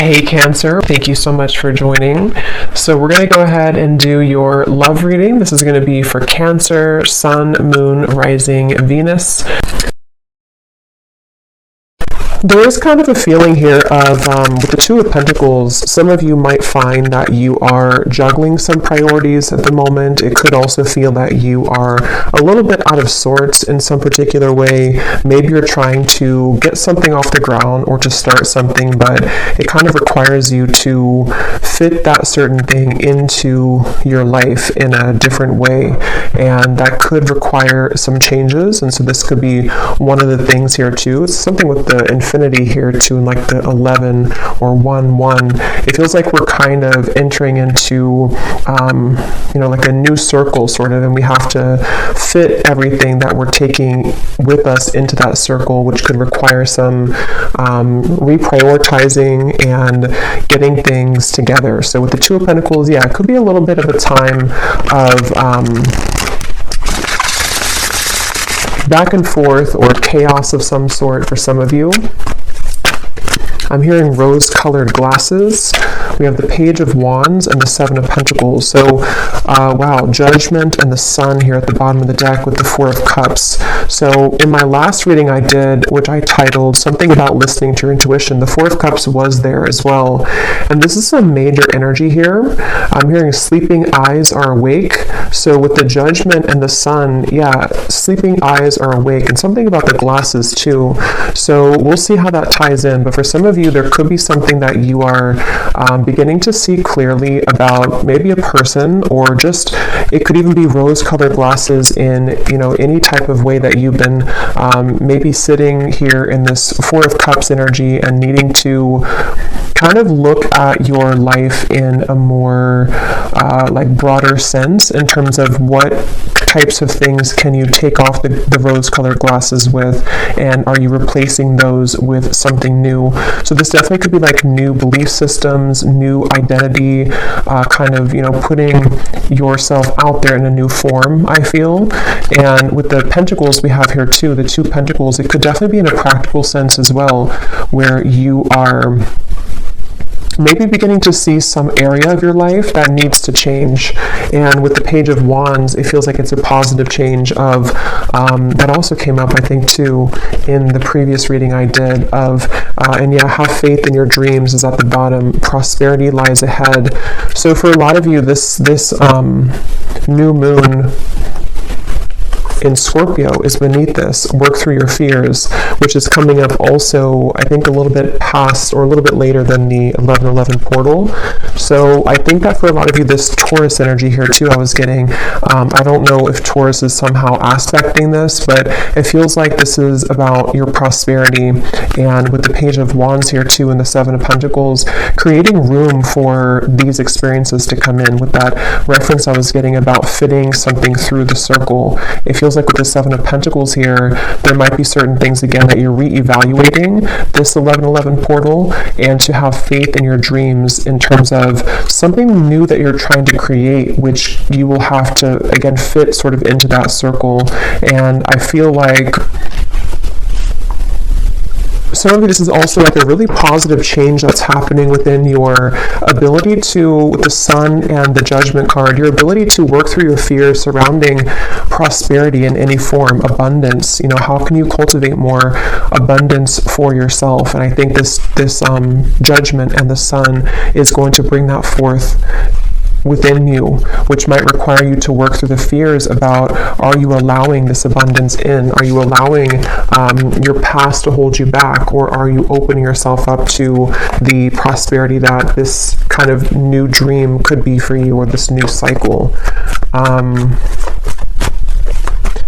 Hey Cancer, thank you so much for joining. So we're going to go ahead and do your love reading. This is going to be for Cancer, Sun, Moon, Rising, Venus. There is kind of a feeling here of, with the Two of Pentacles, some of you might find that you are juggling some priorities at the moment. It could also feel that you are a little bit out of sorts in some particular way. Maybe you're trying to get something off the ground or to start something, but it kind of requires you to fit that certain thing into your life in a different way. And that could require some changes. And so this could be one of the things here too. It's something with the infinity here too, and like the 11 or 1-1. It feels like we're kind of entering into, like a new circle sort of, and we have to fit everything that we're taking with us into that circle, which could require some reprioritizing and getting things together. So with the Two of Pentacles, yeah, it could be a little bit of a time of back and forth or chaos of some sort for some of you. I'm hearing rose-colored glasses. We have the Page of Wands and the Seven of Pentacles. So, wow, Judgment and the Sun here at the bottom of the deck with the Four of Cups. So, in my last reading I did, which I titled something about listening to your intuition, the Four of Cups was there as well. And this is some major energy here. I'm hearing sleeping eyes are awake. So, with the Judgment and the Sun, yeah, sleeping eyes are awake. And something about the glasses too. So, we'll see how that ties in. But for some of you, there could be something that you are beginning to see clearly about maybe a person, or just it could even be rose-colored glasses in any type of way that you've been maybe sitting here in this Four of Cups energy and needing to kind of look at your life in a more broader sense in terms of what types of things can you take off the rose-colored glasses with, and are you replacing those with something new. So this definitely could be like new belief systems, new identity, kind of putting yourself out there in a new form, I feel. And with the Pentacles we have here too, the Two Pentacles, it could definitely be in a practical sense as well, where you are maybe beginning to see some area of your life that needs to change. And with the Page of Wands, it feels like it's a positive change of, that also came up, I think, too, in the previous reading I did of, have faith in your dreams is at the bottom. Prosperity lies ahead. So for a lot of you, this new moon in Scorpio is beneath this. Work through your fears, which is coming up also, I think, a little bit past or a little bit later than the 11-11 portal. So I think that for a lot of you, this Taurus energy here too, I was getting, I don't know if Taurus is somehow aspecting this, but it feels like this is about your prosperity. And with the Page of Wands here too, and the Seven of Pentacles, creating room for these experiences to come in. With that reference I was getting about fitting something through the circle, it feels like with the Seven of Pentacles here, there might be certain things again that you're re-evaluating this 11-11 portal, and to have faith in your dreams in terms of something new that you're trying to create, which you will have to again fit sort of into that circle. And I feel like some of you, this is also like a really positive change that's happening within your ability to, with the Sun and the Judgment card, your ability to work through your fears surrounding prosperity in any form, abundance. How can you cultivate more abundance for yourself? And I think this Judgment and the Sun is going to bring that forth within you, which might require you to work through the fears about, are you allowing this abundance in? Are you allowing your past to hold you back? Or are you opening yourself up to the prosperity that this kind of new dream could be for you, or this new cycle?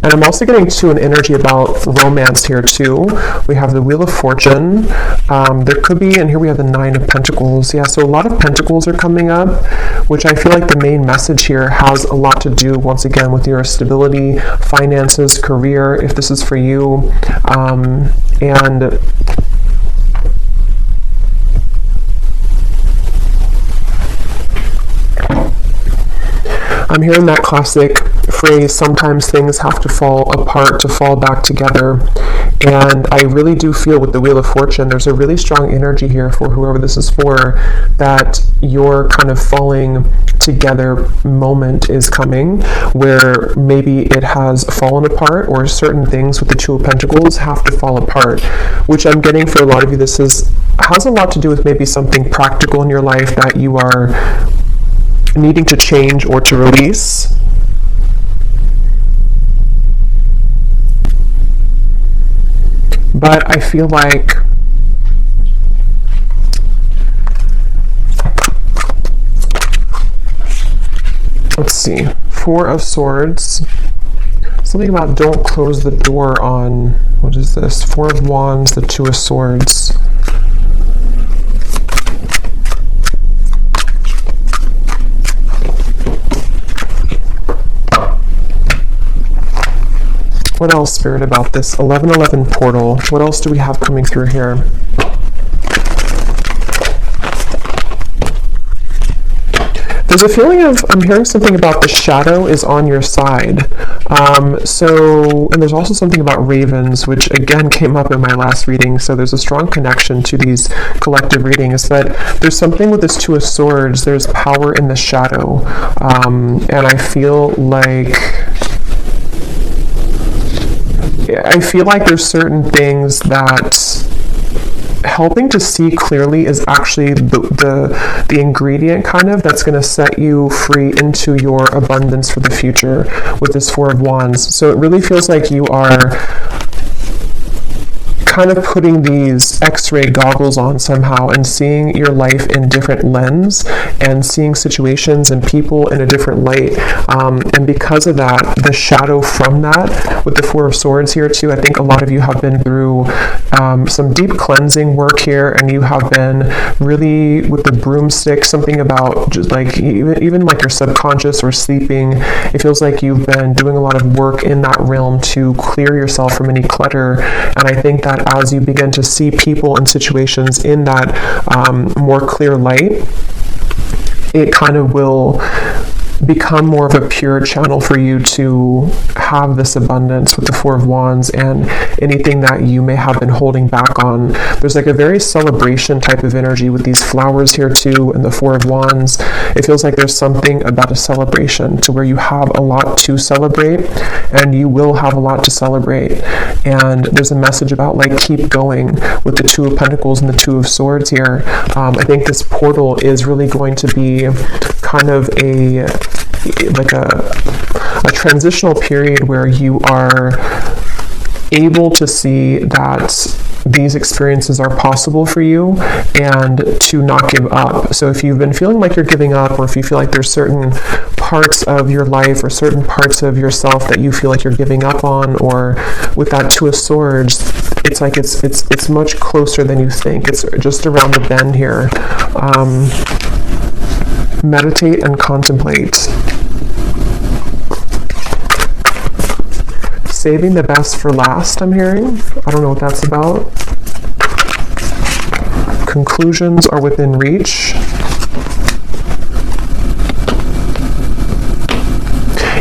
And I'm also getting to an energy about romance here too. We have the Wheel of Fortune. There could be, and here we have the Nine of Pentacles. Yeah, so a lot of Pentacles are coming up, which I feel like the main message here has a lot to do, once again, with your stability, finances, career, if this is for you. And I'm hearing that classic phrase, sometimes things have to fall apart to fall back together. And I really do feel with the Wheel of Fortune, there's a really strong energy here for whoever this is for, that your kind of falling together moment is coming, where maybe it has fallen apart, or certain things with the Two of Pentacles have to fall apart, which I'm getting for a lot of you, this has a lot to do with maybe something practical in your life that you are needing to change or to release. But I feel like let's see, Four of Swords, something about don't close the door on, what is this? Four of Wands, the Two of Swords. What else, Spirit, about this 1111 portal? What else do we have coming through here? There's a feeling of, I'm hearing something about the shadow is on your side. And there's also something about ravens, which again came up in my last reading. So there's a strong connection to these collective readings, but there's something with this Two of Swords. There's power in the shadow. And I feel like there's certain things that helping to see clearly is actually the ingredient kind of that's going to set you free into your abundance for the future with this Four of Wands. So it really feels like you are kind of putting these x-ray goggles on somehow and seeing your life in different lens and seeing situations and people in a different light. And because of that, the shadow from that with the Four of Swords here too, I think a lot of you have been through some deep cleansing work here, and you have been really with the broomstick, something about just like even like your subconscious or sleeping. It feels like you've been doing a lot of work in that realm to clear yourself from any clutter. And I think that as you begin to see people and situations in that more clear light, it kind of will become more of a pure channel for you to have this abundance with the Four of Wands and anything that you may have been holding back on. There's like a very celebration type of energy with these flowers here too and the Four of Wands. It feels like there's something about a celebration to where you have a lot to celebrate, and you will have a lot to celebrate. And there's a message about like keep going with the Two of Pentacles and the Two of Swords here. I think this portal is really going to be kind of a transitional period where you are able to see that these experiences are possible for you and to not give up. So if you've been feeling like you're giving up, or if you feel like there's certain parts of your life or certain parts of yourself that you feel like you're giving up on, or with that Two of Swords, it's like it's much closer than you think. It's just around the bend here. Meditate and contemplate. Saving the best for last, I'm hearing. I don't know what that's about. Conclusions are within reach.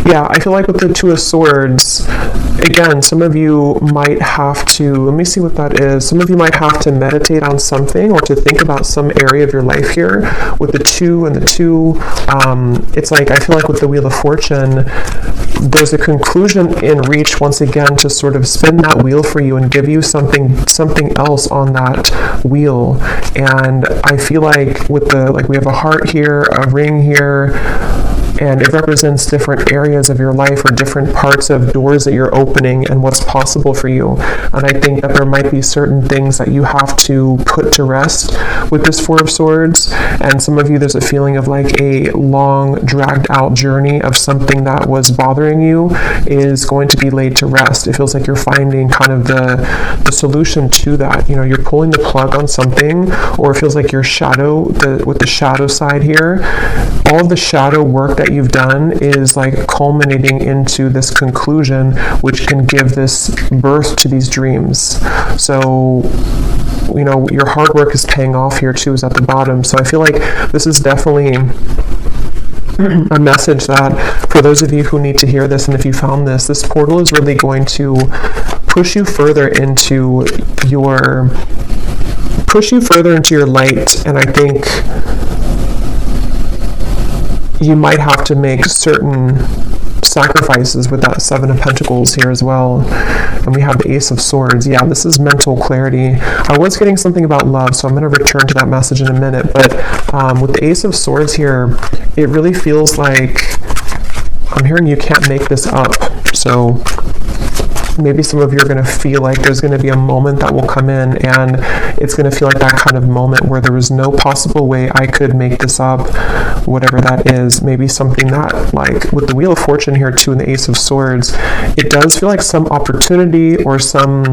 Yeah, I feel like with the Two of Swords, again, some of you might have to, let me see what that is. Some of you might have to meditate on something or to think about some area of your life here. With the two and the two, it's like, I feel like with the Wheel of Fortune, there's a conclusion in reach once again to sort of spin that wheel for you and give you something else on that wheel. And I feel like with the, like we have a heart here, a ring here, and it represents different areas of your life or different parts of doors that you're opening and what's possible for you. And I think that there might be certain things that you have to put to rest with this Four of Swords. And some of you, there's a feeling of like a long, dragged out journey of something that was bothering you is going to be laid to rest. It feels like you're finding kind of the solution to that. You know, you're pulling the plug on something, or it feels like your shadow, with the shadow side here, all of the shadow work that you've done is like culminating into this conclusion, which can give this birth to these dreams. So, you know, your hard work is paying off here too, is at the bottom. So I feel like this is definitely a message that for those of you who need to hear this, and if you found this portal is really going to push you further into your light. And I think you might have to make certain sacrifices with that Seven of Pentacles here as well. And we have the Ace of Swords. Yeah, this is mental clarity. I was getting something about love, so I'm going to return to that message in a minute. But with the Ace of Swords here, it really feels like I'm hearing you can't make this up. So maybe some of you are going to feel like there's going to be a moment that will come in, and it's going to feel like that kind of moment where there was no possible way I could make this up, whatever that is. Maybe something that, like with the Wheel of Fortune here too and the Ace of Swords, it does feel like some opportunity or some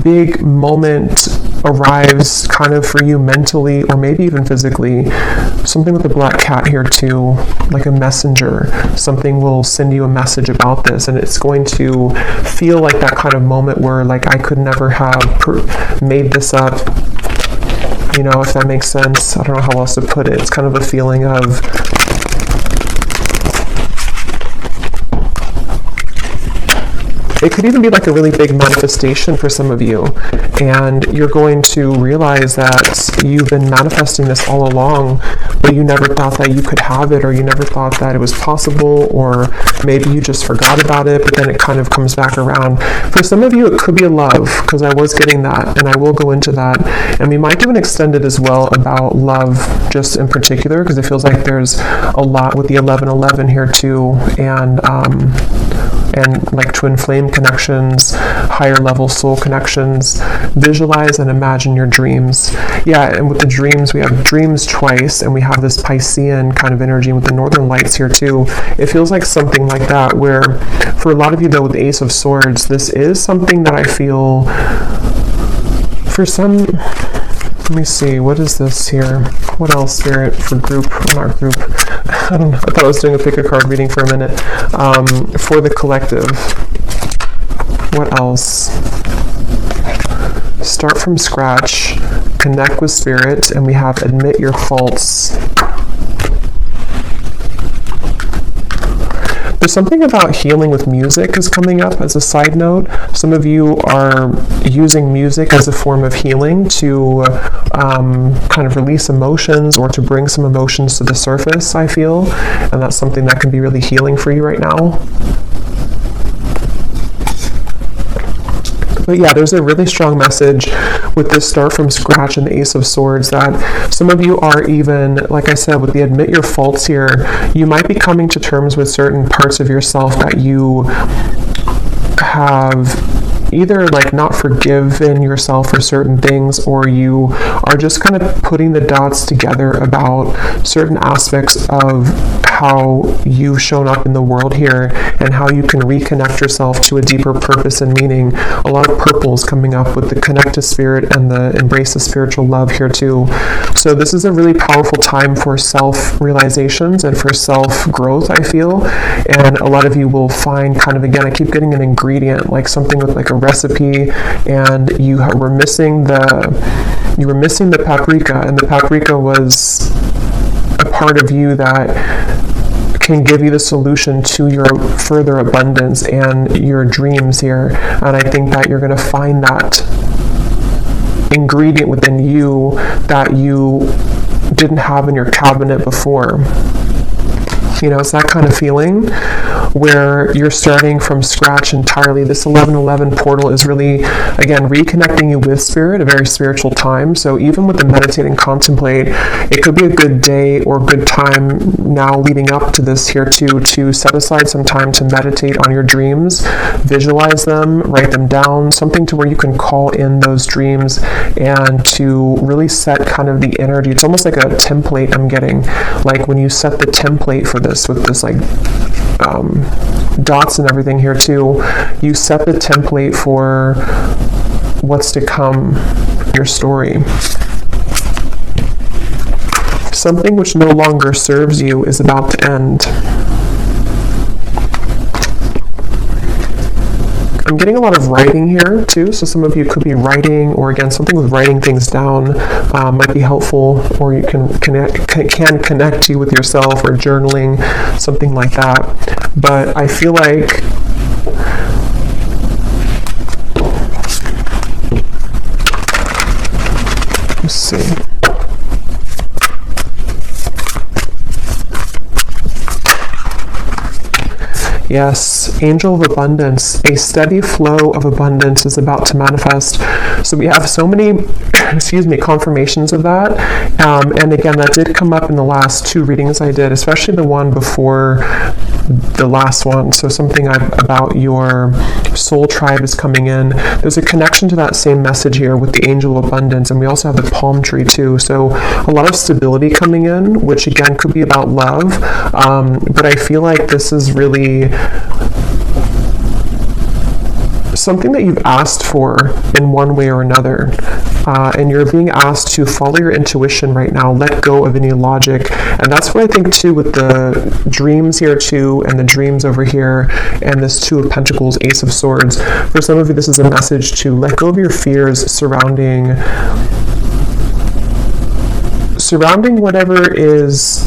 big moment arrives kind of for you mentally or maybe even physically. Something with the Black Cat here too, like a messenger. Something will send you a message about this, and it's going to feel like that kind of moment where like I could never have made this up, you know, if that makes sense. I don't know how else to put it. It's kind of a feeling of it could even be like a really big manifestation for some of you, and you're going to realize that you've been manifesting this all along, but you never thought that you could have it, or you never thought that it was possible, or maybe you just forgot about it, but then it kind of comes back around. For some of you, it could be a love, because I was getting that, and I will go into that. And we might do an extended as well about love, just in particular, because it feels like there's a lot with the 1111 here too, and like twin flame connections, higher level soul connections. Visualize and imagine your dreams. Yeah, and with the dreams, we have dreams twice, and we have this Piscean kind of energy with the northern lights here too. It feels like something like that, where for a lot of you though with the Ace of Swords, this is something that I feel for some. Let me see, what is this here? What else, Spirit, for group, not group, I don't know, I thought I was doing a pick a card reading for a minute. For the collective, what else? Start from scratch, connect with Spirit, and we have admit your faults. There's something about healing with music is coming up as a side note. Some of you are using music as a form of healing to kind of release emotions or to bring some emotions to the surface, I feel. And that's something that can be really healing for you right now. But yeah, there's a really strong message with this start from scratch and the Ace of Swords that some of you are even, like I said, with the admit your faults here, you might be coming to terms with certain parts of yourself that you have either like not forgiven yourself for certain things, or you are just kind of putting the dots together about certain aspects of how you've shown up in the world here and how you can reconnect yourself to a deeper purpose and meaning. A lot of purples coming up with the connect to Spirit and the embrace of spiritual love here too. So this is a really powerful time for self-realizations and for self-growth, I feel. And a lot of you will find kind of, again, I keep getting an ingredient, like something with like a recipe, and you were missing the paprika, and the paprika was a part of you that can give you the solution to your further abundance and your dreams here. And I think that you're going to find that ingredient within you that you didn't have in your cabinet before. You know, it's that kind of feeling where you're starting from scratch entirely. This 1111 portal is really, again, reconnecting you with Spirit, a very spiritual time. So even with the meditate and contemplate, it could be a good day or good time now leading up to this here too, to set aside some time to meditate on your dreams, visualize them, write them down, something to where you can call in those dreams and to really set kind of the energy. It's almost like a template I'm getting, like when you set the template for this with this like dots and everything here too, you set the template for what's to come, your story. Something which no longer serves you is about to end. I'm getting a lot of writing here too, so some of you could be writing, or again, something with writing things down might be helpful, or you can connect you with yourself, or journaling, something like that. But I feel like Yes, angel of abundance. A steady flow of abundance is about to manifest. So we have so many, confirmations of that. And again, that did come up in the last 2 readings I did, especially the one before the last one. So something about your soul tribe is coming in. There's a connection to that same message here with the angel of abundance, and we also have the palm tree too. So a lot of stability coming in, which again could be about love, but I feel like this is really something that you've asked for in one way or another, and you're being asked to follow your intuition right now, let go of any logic. And that's what I think too with the dreams here too, and the dreams over here, and this 2 of Pentacles, Ace of Swords. For some of you, this is a message to let go of your fears surrounding whatever is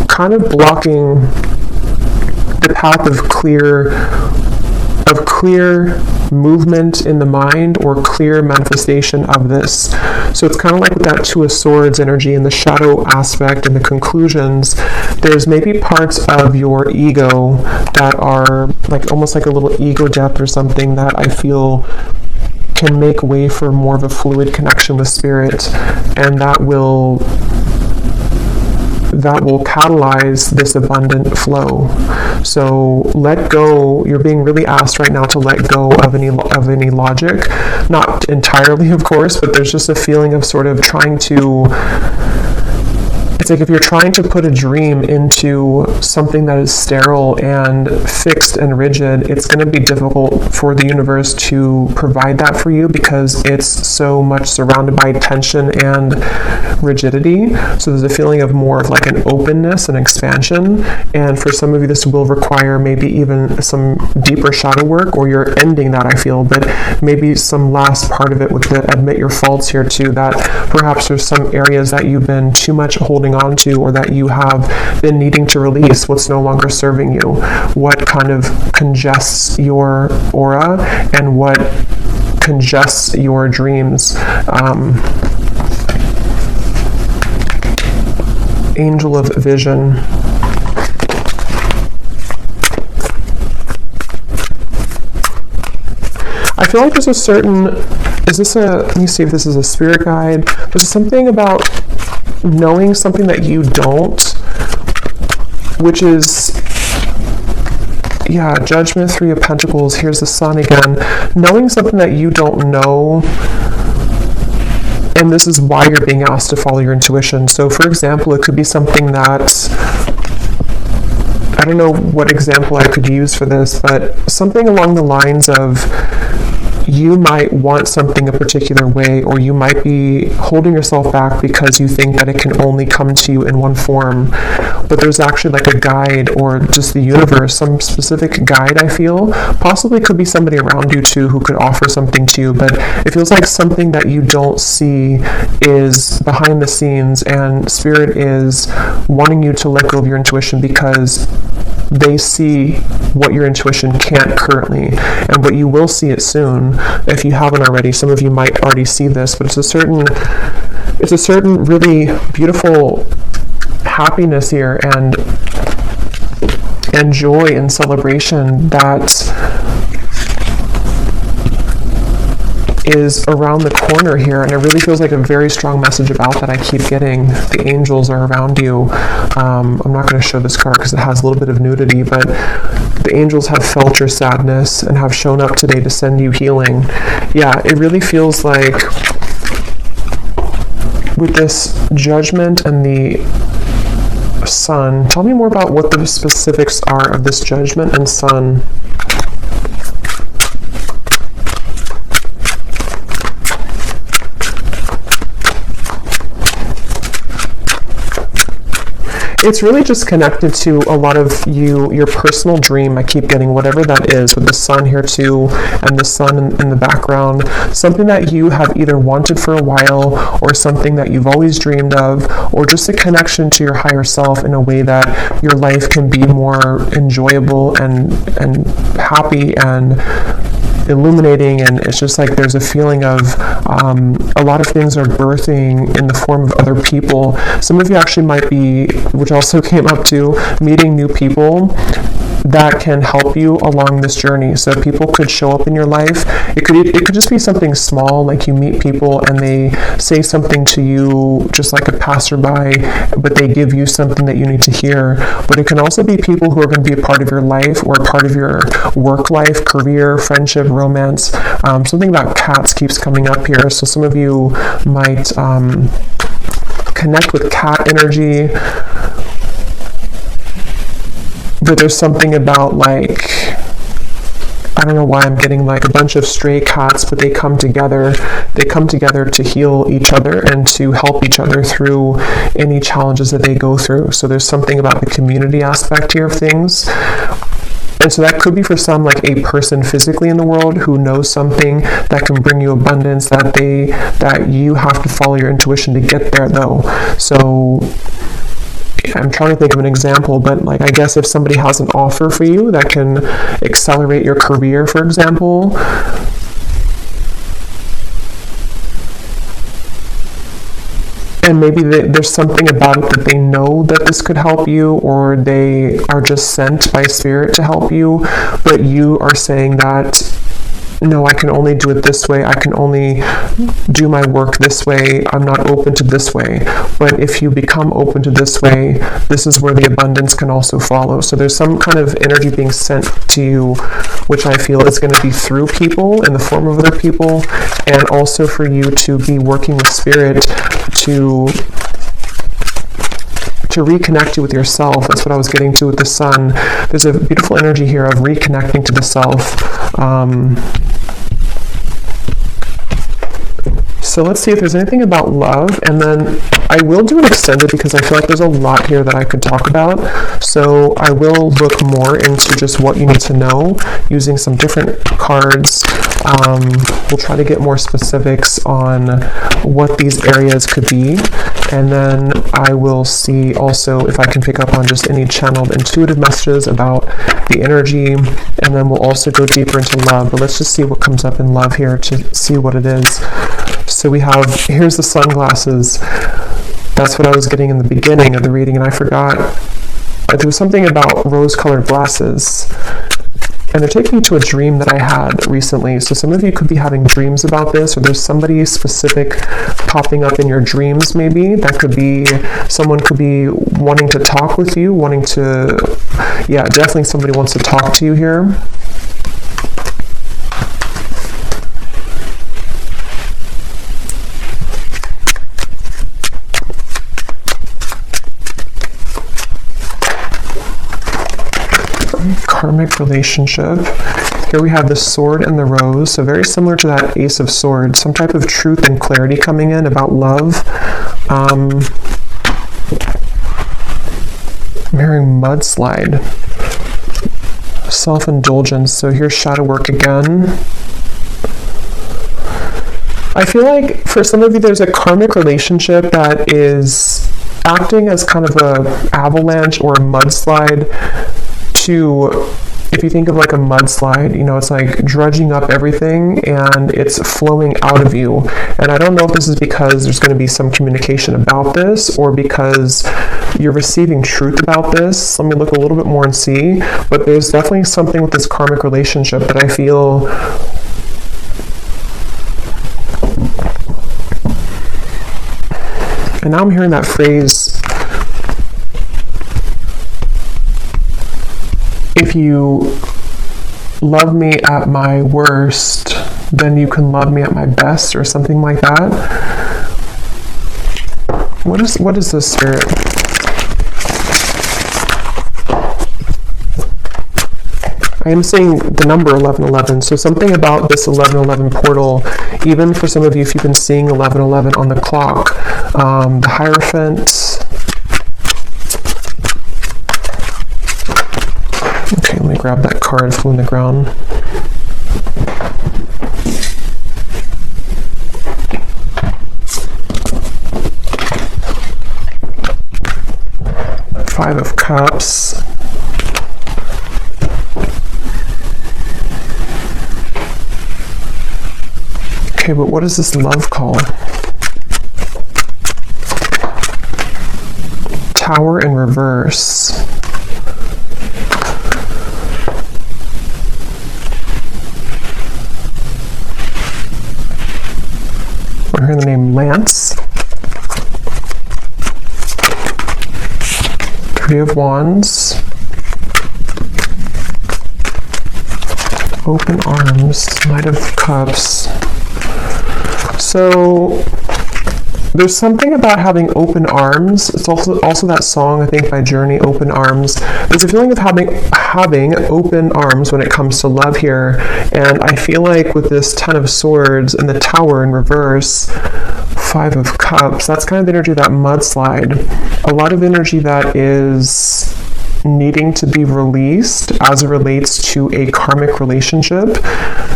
kind of blocking the path of clear movement in the mind, or clear manifestation of this. So it's kind of like with that 2 of Swords energy and the shadow aspect and the conclusions, there's maybe parts of your ego that are like almost like a little ego death or something that I feel can make way for more of a fluid connection with spirit, and that will catalyze this abundant flow. So let go. You're being really asked right now to let go of any logic, not entirely, of course, but there's just a feeling of sort of trying to. It's like if you're trying to put a dream into something that is sterile and fixed and rigid, it's going to be difficult for the universe to provide that for you because it's so much surrounded by tension and rigidity. So there's a feeling of more of like an openness and expansion. And for some of you, this will require maybe even some deeper shadow work, or you're ending that, I feel, but maybe some last part of it with the admit your faults here too, that perhaps there's some areas that you've been too much holding on to, or that you have been needing to release, what's no longer serving you, what kind of congests your aura and what congests your dreams. Angel of vision. I feel like there's a certain, let me see if this is a spirit guide. There's something about knowing something that you don't, which is, Judgment, 3 of Pentacles, here's the Sun again. Knowing something that you don't know, and this is why you're being asked to follow your intuition. So for example, it could be something that, I don't know what example I could use for this, but something along the lines of, you might want something a particular way, or you might be holding yourself back because you think that it can only come to you in one form. But there's actually like a guide, or just the universe, some specific guide, I feel. Possibly could be somebody around you too who could offer something to you, but it feels like something that you don't see is behind the scenes, and Spirit is wanting you to let go of your intuition because they see what your intuition can't currently, and what you will see it soon if you haven't already. Some of you might already see this, but it's a certain really beautiful happiness here and joy and celebration that is around the corner here, and it really feels like a very strong message about that I keep getting. The angels are around you. I'm not going to show this card because it has a little bit of nudity, but the angels have felt your sadness and have shown up today to send you healing. Yeah, it really feels like with this Judgment and the Sun. Tell me more about what the specifics are of this Judgment and Sun. It's really just connected to a lot of your personal dream. I keep getting whatever that is, with the Sun here too, and the Sun in the background. Something that you have either wanted for a while, or something that you've always dreamed of, or just a connection to your higher self in a way that your life can be more enjoyable and happy and illuminating. And it's just like there's a feeling of a lot of things are birthing in the form of other people. Some of you actually might be, which also came up too, meeting new people that can help you along this journey. So people could show up in your life. It could just be something small, like you meet people and they say something to you just like a passerby, but they give you something that you need to hear. But it can also be people who are going to be a part of your life or a part of your work life, career, friendship, romance. Something about cats keeps coming up here. So some of you might connect with cat energy. But there's something about, like, I don't know why I'm getting like a bunch of stray cats, but they come together to heal each other and to help each other through any challenges that they go through. So there's something about the community aspect here of things. And so that could be for some like a person physically in the world who knows something that can bring you abundance, that you have to follow your intuition to get there though. So I'm trying to think of an example, but like I guess if somebody has an offer for you that can accelerate your career, for example, and maybe there's something about it that they know that this could help you, or they are just sent by spirit to help you, but you are saying that, no, I can only do it this way. I can only do my work this way. I'm not open to this way. But if you become open to this way, this is where the abundance can also follow. So there's some kind of energy being sent to you, which I feel is going to be through people, in the form of other people, and also for you to be working with spirit to reconnect you with yourself. That's what I was getting to with the sun. There's a beautiful energy here of reconnecting to the self. So let's see if there's anything about love, and then I will do an extended because I feel like there's a lot here that I could talk about. So I will look more into just what you need to know using some different cards. We'll try to get more specifics on what these areas could be, and then I will see also if I can pick up on just any channeled intuitive messages about the energy, and then we'll also go deeper into love. But let's just see what comes up in love here to see what it is. So we have, here's the sunglasses. That's what I was getting in the beginning of the reading, and I forgot. There was something about rose-colored glasses. And they're taking me to a dream that I had recently. So some of you could be having dreams about this, or there's somebody specific popping up in your dreams maybe. That could be, someone could be wanting to talk with you, definitely somebody wants to talk to you here. Karmic relationship. Here we have the sword and the rose, so very similar to that Ace of Swords. Some type of truth and clarity coming in about love. I'm hearing mudslide. Self-indulgence. So here's shadow work again. I feel like for some of you there's a karmic relationship that is acting as kind of a avalanche or a mudslide. If you think of like a mudslide, it's like dredging up everything and it's flowing out of you. And I don't know if this is because there's going to be some communication about this or because you're receiving truth about this. Let me look a little bit more and see. But there's definitely something with this karmic relationship that I feel and now I'm hearing that phrase, if you love me at my worst, then you can love me at my best, or something like that. What is this, Spirit? I am seeing the number 1111, so something about this 1111 portal, even for some of you, if you've been seeing 1111 on the clock, the Hierophant. Okay, let me grab that card, flew in the ground. Five of Cups. Okay, but what is this love call? Tower in reverse. hearing the name Lance. Three of Wands. Open arms. Knight of Cups. So there's something about having open arms. It's also that song, I think, by Journey, Open Arms. There's a feeling of having open arms when it comes to love here. And I feel like with this Ten of Swords and the Tower in reverse, Five of Cups, that's kind of the energy of that mudslide. A lot of energy that is needing to be released as it relates to a karmic relationship.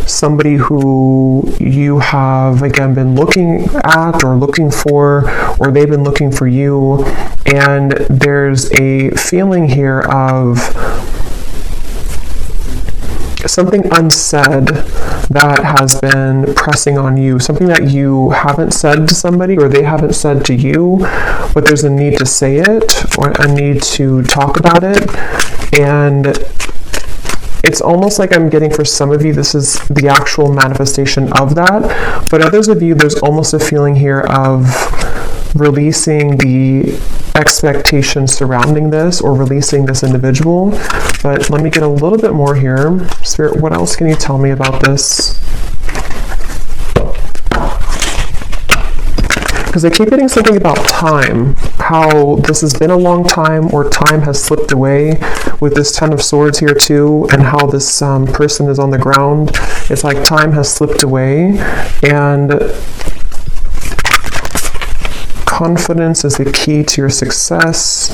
Somebody who you have, again, been looking at or looking for, or they've been looking for you. And there's a feeling here of something unsaid that has been pressing on you, something that you haven't said to somebody or they haven't said to you, but there's a need to say it or a need to talk about it. And it's almost like I'm getting, for some of you, this is the actual manifestation of that, but others of you, there's almost a feeling here of releasing the expectations surrounding this or releasing this individual. But let me get a little bit more here. Spirit, what else can you tell me about this? Because I keep getting something about time, how this has been a long time or time has slipped away with this Ten of Swords here too, and how this person is on the ground. It's like time has slipped away, and confidence is the key to your success.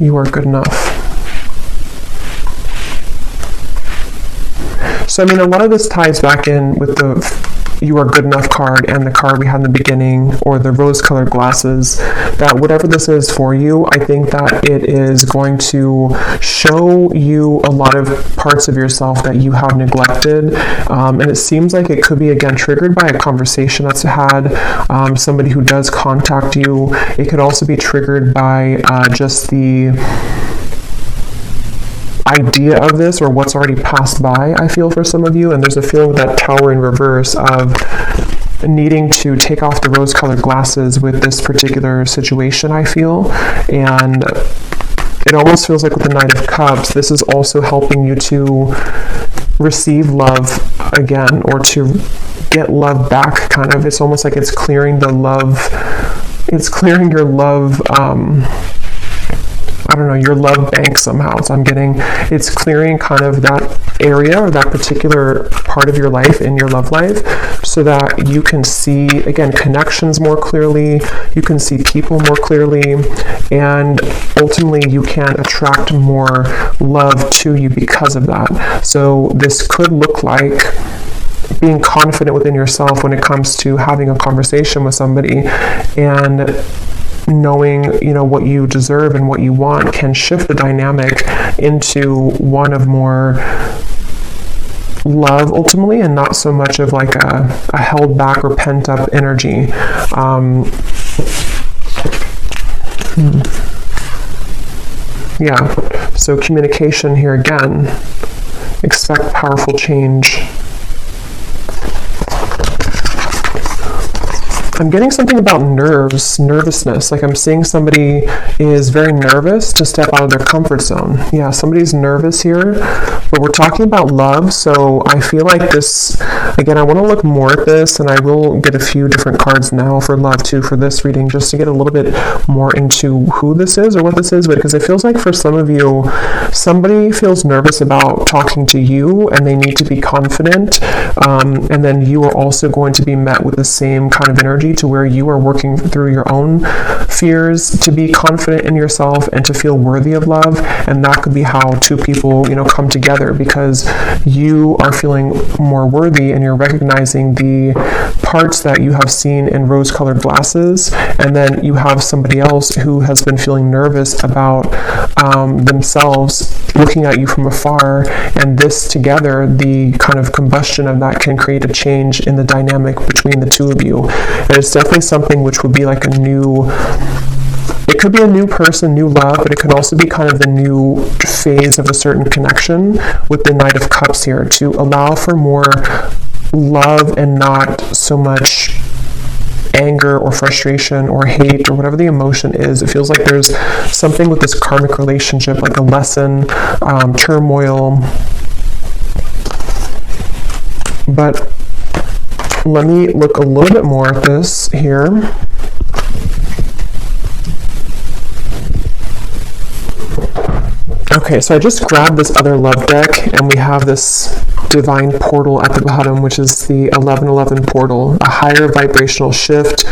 You are good enough. So, I mean, a lot of this ties back in with the You Are Good Enough card and the card we had in the beginning, or the rose-colored glasses, that whatever this is for you, I think that it is going to show you a lot of parts of yourself that you have neglected. And it seems like it could be, again, triggered by a conversation that's had, somebody who does contact you. It could also be triggered by just the idea of this or what's already passed by, I feel, for some of you. And there's a feeling with that Tower in reverse of needing to take off the rose-colored glasses with this particular situation, I feel. And it almost feels like with the Knight of Cups, this is also helping you to receive love again, or to get love back, kind of. It's almost like it's clearing the love, it's clearing your love, I don't know, your love bank somehow. So I'm getting, it's clearing kind of that area or that particular part of your life in your love life, so that you can see, again, connections more clearly, you can see people more clearly, and ultimately you can attract more love to you because of that. So this could look like being confident within yourself when it comes to having a conversation with somebody, and knowing, you know, what you deserve and what you want can shift the dynamic into one of more love ultimately, and not so much of like a held back or pent up energy. Yeah, so communication here again. Expect powerful change. I'm getting something about nervousness. Like I'm seeing somebody is very nervous to step out of their comfort zone. Yeah, somebody's nervous here, but we're talking about love. So I feel like this, again, I want to look more at this, and I will get a few different cards now for love too for this reading, just to get a little bit more into who this is or what this is. But because it feels like for some of you, somebody feels nervous about talking to you and they need to be confident. And then you are also going to be met with the same kind of energy, to where you are working through your own fears to be confident in yourself and to feel worthy of love. And that could be how two people, you know, come together, because you are feeling more worthy and you're recognizing the parts that you have seen in rose-colored glasses, and then you have somebody else who has been feeling nervous about themselves looking at you from afar, and this together, the kind of combustion of that can create a change in the dynamic between the two of you. And it's definitely something which would be like a new It could be a new person, new love, but it could also be kind of the new phase of a certain connection with the Knight of Cups here, to allow for more love and not so much anger or frustration or hate or whatever the emotion is. It feels like there's something with this karmic relationship, like a lesson, turmoil. But let me look a little bit more at this here. Okay, so I just grabbed this other love deck, and we have this divine portal at the bottom, which is the 1111 portal, a higher vibrational shift,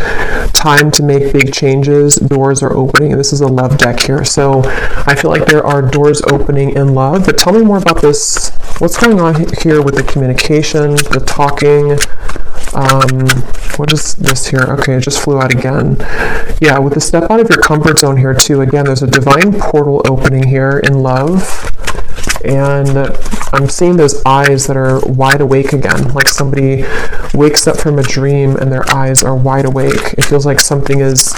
time to make big changes, doors are opening, and this is a love deck here. So I feel like there are doors opening in love, but tell me more about this. What's going on here with the communication, the talking? What is this here? Okay, it just flew out again. Yeah, with the step out of your comfort zone here too, again, there's a divine portal opening here in love. And I'm seeing those eyes that are wide awake again, like somebody wakes up from a dream and their eyes are wide awake. It feels like something is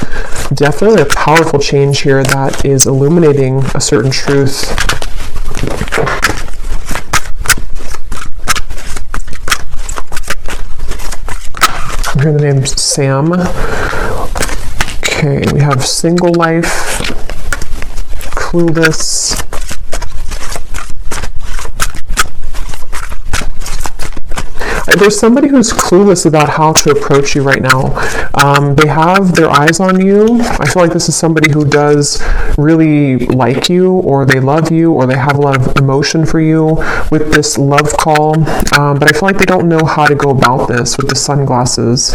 definitely a powerful change here that is illuminating a certain truth. I'm hearing the name Sam. Okay, we have single life, clueless. There's somebody who's clueless about how to approach you right now. They have their eyes on you. I feel like this is somebody who does really like you, or they love you, or they have a lot of emotion for you with this love call. But I feel like they don't know how to go about this with the sunglasses.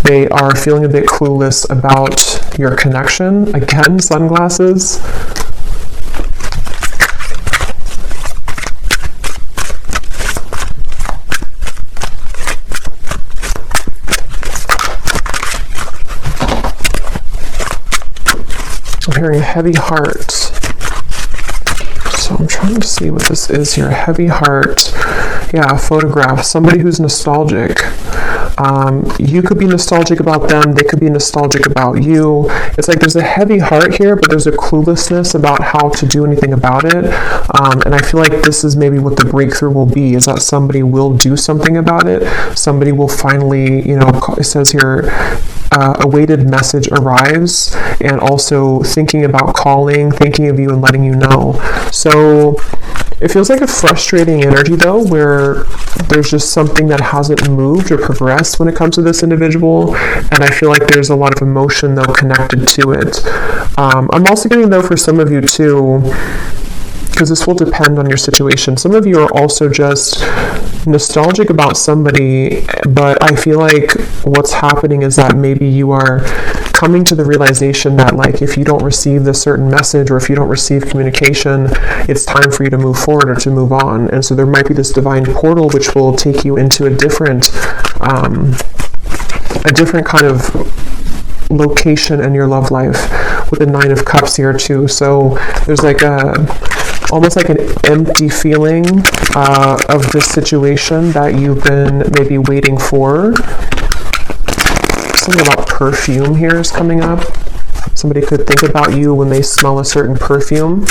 They are feeling a bit clueless about your connection. Again, sunglasses. I'm hearing a heavy heart. So I'm trying to see what this is here. Heavy heart. Yeah, a photograph. Somebody who's nostalgic. You could be nostalgic about them. They could be nostalgic about you. It's like there's a heavy heart here, but there's a cluelessness about how to do anything about it. And I feel like this is maybe what the breakthrough will be, is that somebody will do something about it. Somebody will finally, it says here, a weighted message arrives, and also thinking about calling, thinking of you and letting you know. So it feels like a frustrating energy though, where there's just something that hasn't moved or progressed when it comes to this individual, and I feel like there's a lot of emotion though connected to it. I'm also getting though for some of you too, because this will depend on your situation. Some of you are also just nostalgic about somebody, but I feel like what's happening is that maybe you are coming to the realization that, like, if you don't receive this certain message or if you don't receive communication, it's time for you to move forward or to move on. And so there might be this divine portal which will take you into a different kind of location in your love life, with the Nine of Cups here too. So there's like almost like an empty feeling of this situation that you've been maybe waiting for. Something about perfume here is coming up. Somebody could think about you when they smell a certain perfume.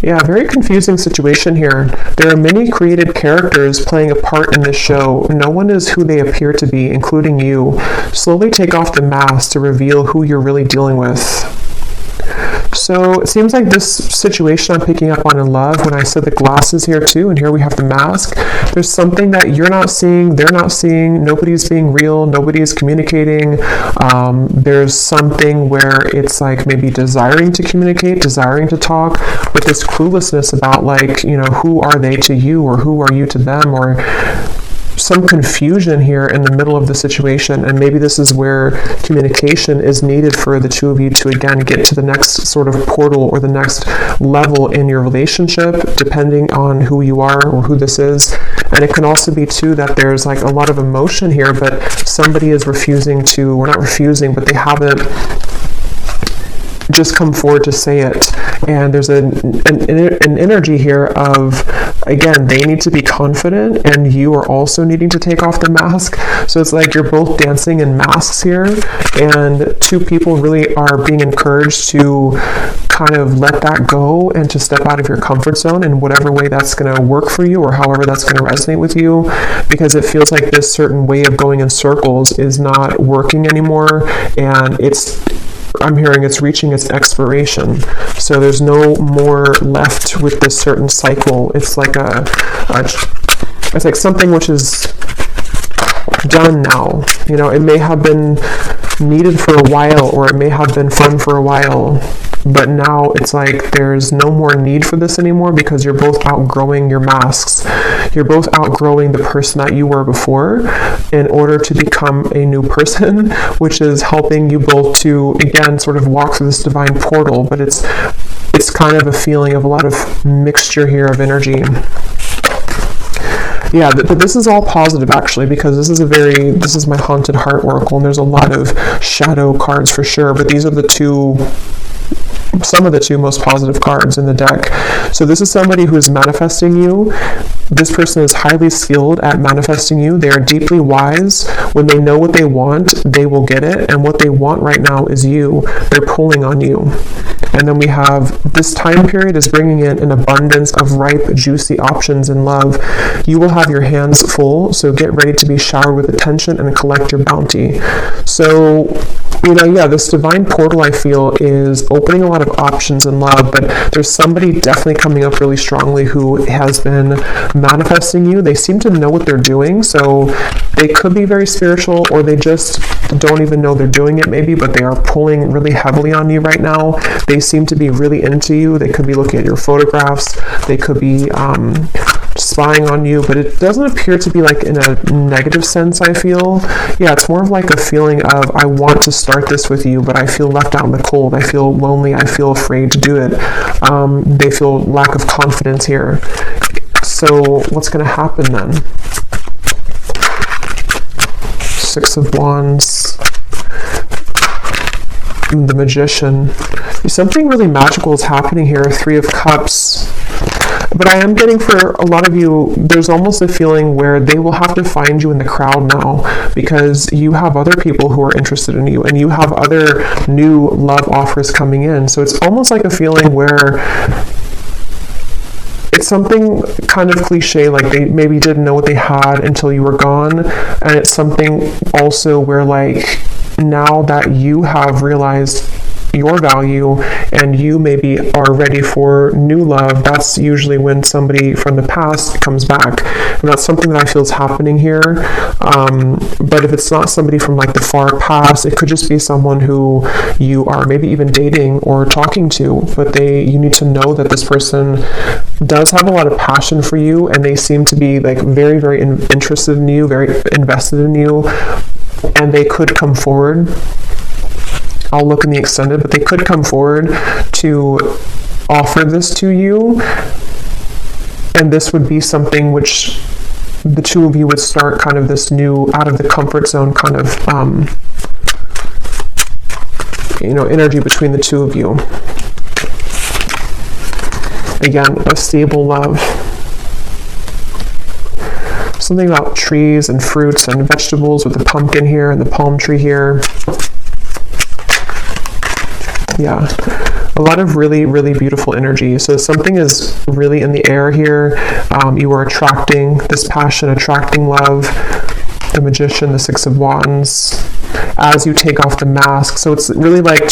Yeah, very confusing situation here. There are many created characters playing a part in this show. No one is who they appear to be, including you. Slowly take off the mask to reveal who you're really dealing with. So it seems like this situation I'm picking up on in love, when I said the glasses here too, and here we have the mask. There's something that you're not seeing, they're not seeing, nobody's being real, nobody's communicating. There's something where it's like maybe desiring to communicate, desiring to talk, but this cluelessness about, like, who are they to you, or who are you to them, or some confusion here in the middle of the situation. And maybe this is where communication is needed for the two of you to again get to the next sort of portal or the next level in your relationship, depending on who you are or who this is. And it can also be too that there's like a lot of emotion here, but somebody is refusing to, or not refusing, but they haven't just come forward to say it. And there's an energy here of, again, they need to be confident, and you are also needing to take off the mask. So it's like you're both dancing in masks here, and two people really are being encouraged to kind of let that go and to step out of your comfort zone in whatever way that's going to work for you, or however that's going to resonate with you, because it feels like this certain way of going in circles is not working anymore, and I'm hearing it's reaching its expiration. So there's no more left with this certain cycle. It's like it's like something which is done now. You know, it may have been needed for a while, or it may have been fun for a while, but now it's like there's no more need for this anymore, because you're both outgrowing your masks. You're both outgrowing the person that you were before in order to become a new person, which is helping you both to, again, sort of walk through this divine portal. But it's kind of a feeling of a lot of mixture here of energy. Yeah, but this is all positive, actually, because this is my Haunted Heart Oracle, and there's a lot of shadow cards for sure, but these are some of the two most positive cards in the deck. So this is somebody who is manifesting you. This person is highly skilled at manifesting you. They are deeply wise. When they know what they want, they will get it, and what they want right now is you. They're pulling on you. And then we have this time period is bringing in an abundance of ripe, juicy options in love. You will have your hands full, so get ready to be showered with attention and collect your bounty. So, you know, yeah, this divine portal, I feel, is opening a lot of options in love, but there's somebody definitely coming up really strongly who has been manifesting you. They seem to know what they're doing, so they could be very spiritual, or they just don't even know they're doing it maybe, but they are pulling really heavily on you right now. They seem to be really into you. They could be looking at your photographs. They could be spying on you, but it doesn't appear to be like in a negative sense, I feel. Yeah, it's more of like a feeling of, I want to start this with you, but I feel left out in the cold. I feel lonely. I feel afraid to do it. They feel lack of confidence here. So what's going to happen then? Six of Wands. The Magician. Something really magical is happening here. Three of Cups. But I am getting, for a lot of you, there's almost a feeling where they will have to find you in the crowd now, because you have other people who are interested in you, and you have other new love offers coming in. So it's almost like a feeling where it's something kind of cliche, like they maybe didn't know what they had until you were gone. And it's something also where, like, now that you have realized your value and you maybe are ready for new love, that's usually when somebody from the past comes back, and that's something that I feel is happening here. But if it's not somebody from like the far past, it could just be someone who you are maybe even dating or talking to, but you need to know that this person does have a lot of passion for you, and they seem to be like very, very interested in you, very invested in you, and they could come forward. I'll look in the extended, but they could come forward to offer this to you, and this would be something which the two of you would start kind of this new, out of the comfort zone kind of, energy between the two of you. Again, a stable love. Something about trees and fruits and vegetables with the pumpkin here and the palm tree here. Yeah, a lot of really, really beautiful energy. So something is really in the air here. You are attracting this passion, attracting love. The Magician, the Six of Wands, as you take off the mask. So it's really like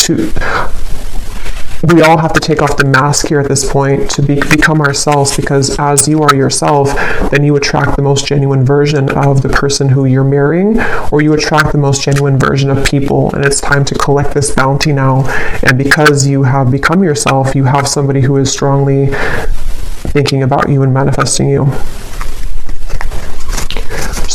we all have to take off the mask here at this point to become ourselves, because as you are yourself, then you attract the most genuine version of the person who you're marrying, or you attract the most genuine version of people, and it's time to collect this bounty now. And because you have become yourself, you have somebody who is strongly thinking about you and manifesting you.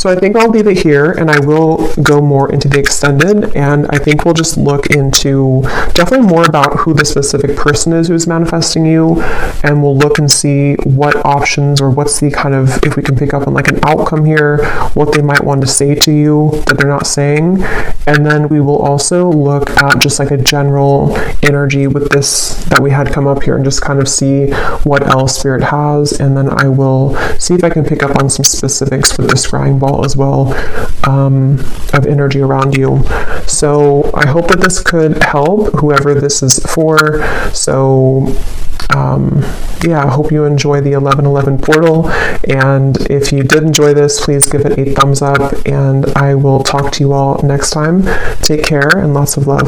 So I think I'll leave it here, and I will go more into the extended, and I think we'll just look into definitely more about who the specific person is who's manifesting you, and we'll look and see what options, or what's the kind of, if we can pick up on like an outcome here, what they might want to say to you that they're not saying. And then we will also look at just like a general energy with this that we had come up here, and just kind of see what else Spirit has. And then I will see if I can pick up on some specifics with the scrying ball as well, of energy around you. So I hope that this could help whoever this is for. So yeah, I hope you enjoy the 1111 portal, and if you did enjoy this, please give it a thumbs up, and I will talk to you all next time. Take care and lots of love.